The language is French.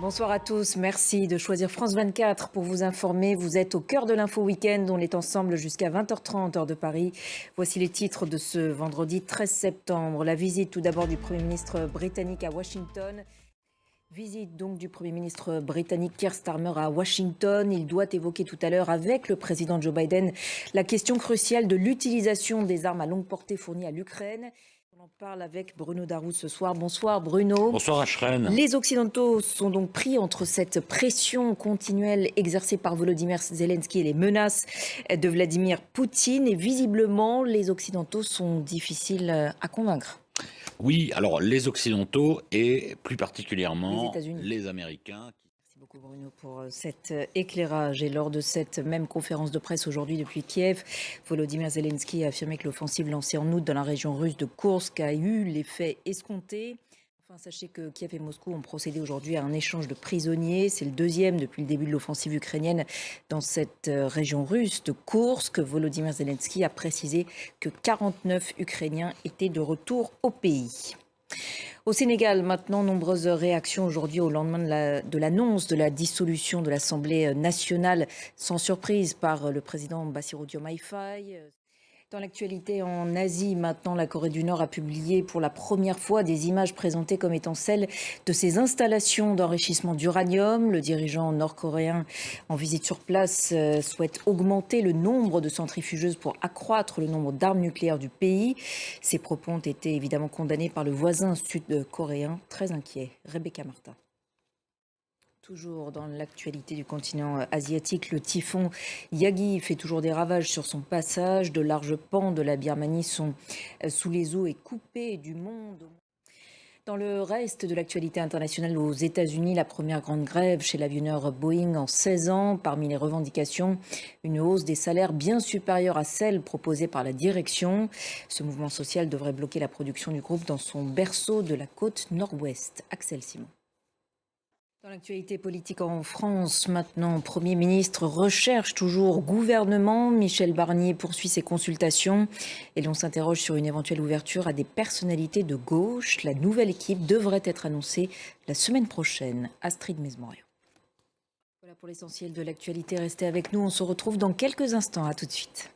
Bonsoir à tous, merci de choisir France 24 pour vous informer. Vous êtes au cœur de l'info week-end, on est ensemble jusqu'à 20h30 heure de Paris. Voici les titres de ce vendredi 13 septembre. La visite tout d'abord du Premier ministre britannique à Washington. Visite donc du Premier ministre britannique Keir Starmer à Washington. Il doit évoquer tout à l'heure avec le président Joe Biden la question cruciale de l'utilisation des armes à longue portée fournies à l'Ukraine. On en parle avec Bruno Darou ce soir. Bonsoir Bruno. Bonsoir Ashreen. Les Occidentaux sont donc pris entre cette pression continuelle exercée par Volodymyr Zelensky et les menaces de Vladimir Poutine. Et visiblement, les Occidentaux sont difficiles à convaincre. Oui, alors les Occidentaux et plus Les particulièrement États-Unis. les Américains. Merci beaucoup Bruno pour cet éclairage. Et lors de cette même conférence de presse aujourd'hui depuis Kiev, Volodymyr Zelensky a affirmé que l'offensive lancée en août dans la région russe de Koursk a eu l'effet escompté. Enfin, sachez que Kiev et Moscou ont procédé aujourd'hui à un échange de prisonniers. C'est le deuxième depuis le début de l'offensive ukrainienne dans cette région russe de Koursk. Volodymyr Zelensky a précisé que 49 Ukrainiens étaient de retour au pays. Au Sénégal, maintenant, nombreuses réactions aujourd'hui au lendemain de l'annonce de la dissolution de l'Assemblée nationale, sans surprise par le président Bassirou Diomaye Faye. Dans l'actualité en Asie, maintenant, la Corée du Nord a publié pour la première fois des images présentées comme étant celles de ses installations d'enrichissement d'uranium. Le dirigeant nord-coréen en visite sur place souhaite augmenter le nombre de centrifugeuses pour accroître le nombre d'armes nucléaires du pays. Ces propos ont été évidemment condamnés par le voisin sud-coréen, très inquiet. Rebecca Martin. Toujours dans l'actualité du continent asiatique, le typhon Yagi fait toujours des ravages sur son passage. De larges pans de la Birmanie sont sous les eaux et coupés du monde. Dans le reste de l'actualité internationale, aux États-Unis, la première grande grève chez l'avionneur Boeing en 16 ans. Parmi les revendications, une hausse des salaires bien supérieure à celle proposée par la direction. Ce mouvement social devrait bloquer la production du groupe dans son berceau de la côte nord-ouest. Axel Simon. Dans l'actualité politique en France, maintenant, Premier ministre recherche toujours gouvernement. Michel Barnier poursuit ses consultations et l'on s'interroge sur une éventuelle ouverture à des personnalités de gauche. La nouvelle équipe devrait être annoncée la semaine prochaine. Astrid Mesmorio. Voilà pour l'essentiel de l'actualité. Restez avec nous, on se retrouve dans quelques instants. À tout de suite.